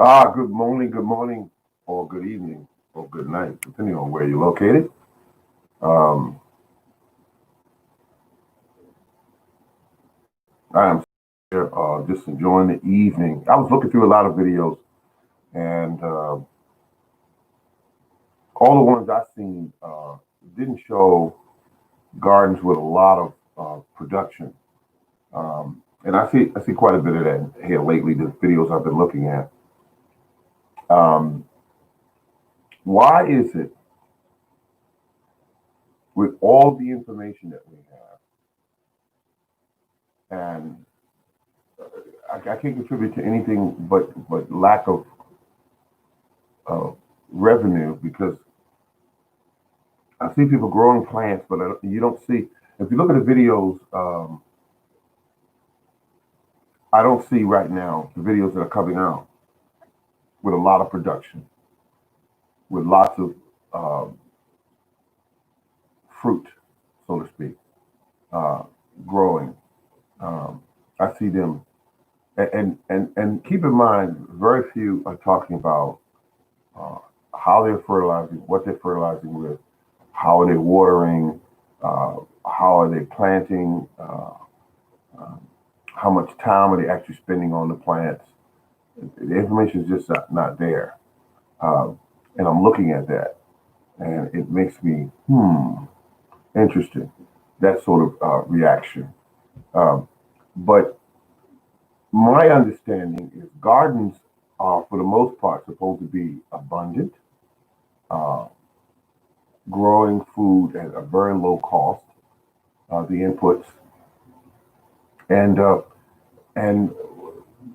Good morning, or good evening, or good night, depending on where you're located. Um, I am here, just enjoying the evening. I was looking through a lot of videos, and all the ones I seen didn't show gardens with a lot of production. And I see quite a bit of that here lately. The videos I've been looking at. Um, why is it with all the information that we have, and I can't contribute to anything but lack of uh, revenue because I see people growing plants, but you don't see. If you look at the videos, I don't see right now the videos that are coming out with a lot of production, with lots of um fruit, so to speak, uh, growing. Um, I see them, and keep in mind, very few are talking about uh, how they're fertilizing, what they're fertilizing with, how are they watering, uh, how are they planting, um, how much time are they actually spending on the plants. The information is just not there. Um, and I'm looking at that, and it makes me, interesting, that sort of reaction. Um, but my understanding is gardens are, for the most part, supposed to be abundant, uh, growing food at a very low cost, the inputs, and and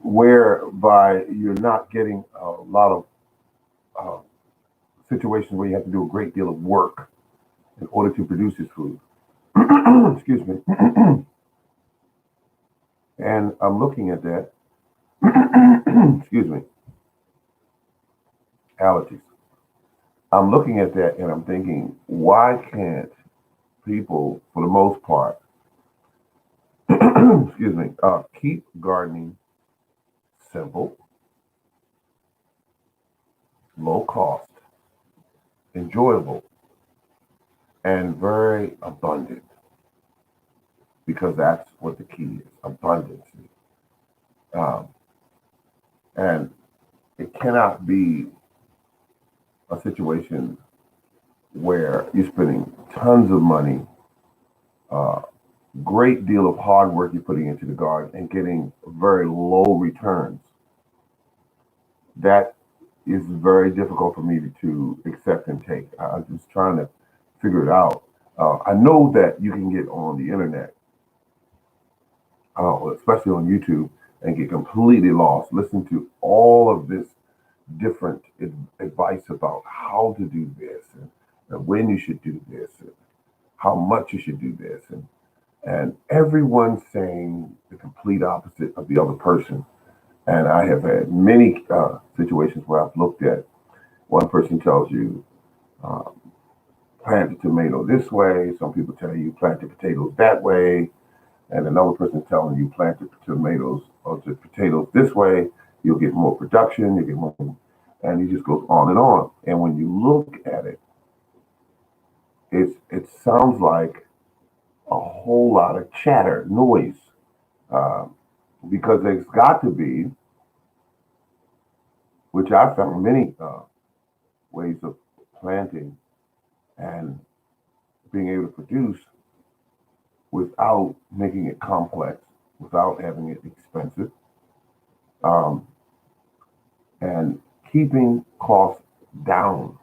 whereby you're not getting a lot of uh, situations where you have to do a great deal of work in order to produce this food. Excuse me. And I'm looking at that. Excuse me. Allergies. I'm looking at that and I'm thinking, why can't people, for the most part, excuse me, keep gardening simple, low cost, enjoyable, and very abundant? Because that's what the key is, abundance. Um, and it cannot be a situation where you're spending tons of money, uh, great deal of hard work you're putting into the garden, and getting very low returns. That is very difficult for me to accept and take. I'm just trying to figure it out. I know that you can get on the internet, especially on YouTube, and get completely lost. Listen to all of this different advice about how to do this and when you should do this and how much you should do this and everyone saying the complete opposite of the other person. And I have had many situations where I've looked at one person tells you uh, plant the tomato this way, some people tell you plant the potatoes that way, and another person telling you plant the tomatoes or the potatoes this way, you'll get more production, you get more, and it just goes on and on. And when you look at it, it sounds like a whole lot of chatter, noise, uh, because there's got to be, which I found many ways of planting and being able to produce without making it complex, without having it expensive, um, and keeping costs down,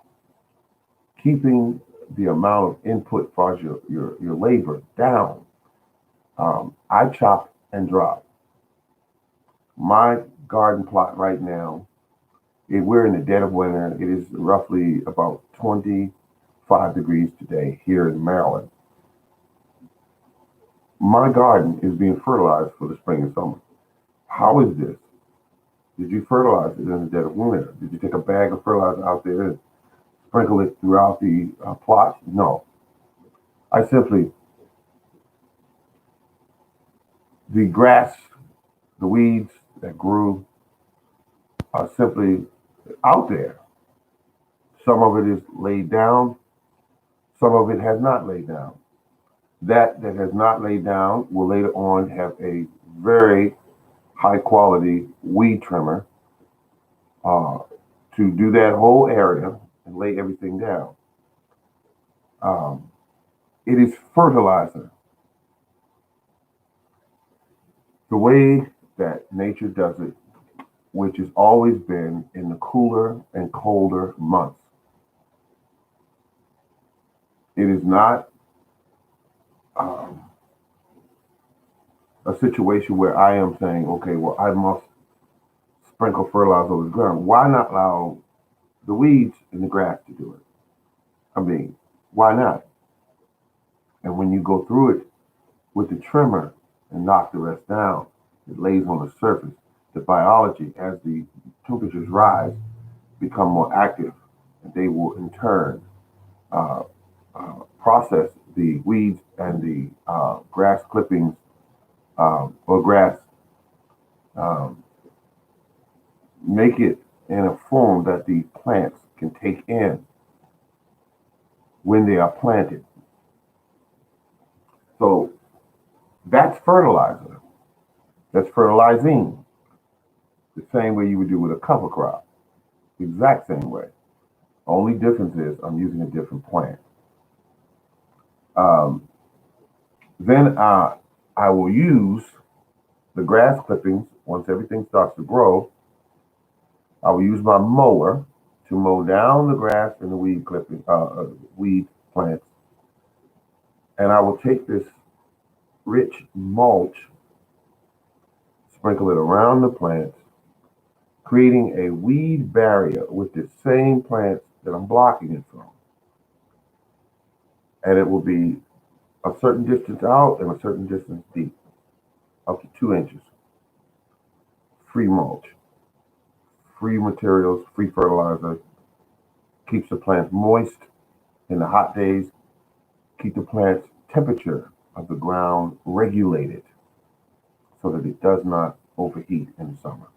keeping the amount of input as far as your labor down. I chop and drop. My garden plot right now, we're in the dead of winter. It is roughly about 25 degrees today here in Maryland. My garden is being fertilized for the spring and summer. How is this? Did you fertilize it in the dead of winter? Did you take a bag of fertilizer out there and sprinkle it throughout the plot? No. I simply, the grass, the weeds that grew, are simply out there. Some of it is laid down, some of it has not laid down. That has not laid down will later on have a very high quality weed trimmer uh, to do that whole area and lay everything down. Um, it is fertilizer. The way that nature does it, which has always been in the cooler and colder months. It is not um, a situation where I am saying, okay, well, I must sprinkle fertilizer over the ground. Why not allow the weeds and the grass to do it? I mean, why not? And when you go through it with the trimmer and knock the rest down, it lays on the surface. The biology, as the temperatures rise, become more active, and they will in turn uh, process the weeds and the grass clippings or grass, um, make it in a form that the plants can take in when they are planted. So that's fertilizer. That's fertilizing, the same way you would do with a cover crop. The exact same way. Only difference is I'm using a different plant. Um, then I will use the grass clippings once everything starts to grow. I will use my mower to mow down the grass and the weed plants, and I will take this rich mulch, sprinkle it around the plants, creating a weed barrier with the same plants that I'm blocking it from. And it will be a certain distance out and a certain distance deep, up to 2 inches. Free mulch, free materials, free fertilizer, keeps the plants moist in the hot days, keep the plant's temperature of the ground regulated so that it does not overheat in the summer.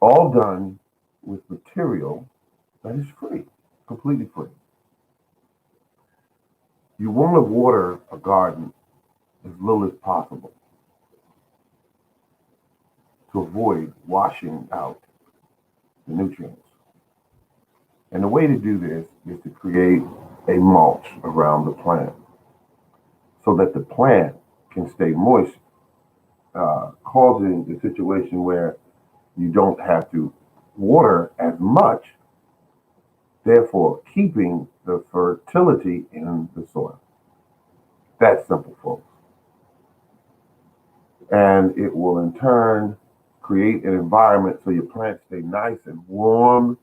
All done with material that is free, completely free. You want to water a garden as little as possible to avoid washing out the nutrients. And the way to do this is to create a mulch around the plant so that the plant can stay moist, causing the situation where you don't have to water as much, therefore keeping the fertility in the soil. That's simple, folks. And it will in turn create an environment so your plants stay nice and warm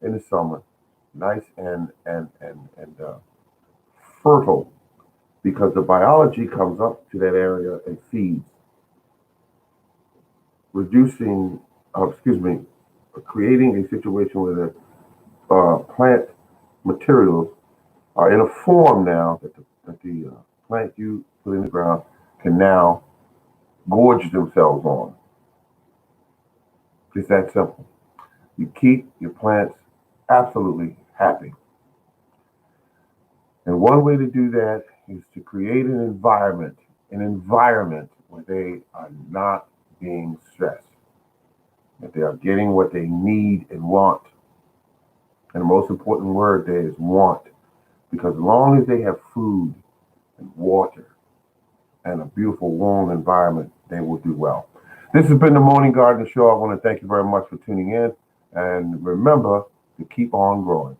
in the summer, nice and fertile, because the biology comes up to that area and feeds, reducing, creating a situation where the plant materials are in a form now that the plant you put in the ground can now gorge themselves on. It's that simple. You keep your plants absolutely happy. And one way to do that is to create an environment where they are not being stressed, that they are getting what they need and want. And the most important word there is want, because as long as they have food and water and a beautiful warm environment, they will do well. This has been the Morning Garden Show. I want to thank you very much for tuning in, and remember to keep on growing.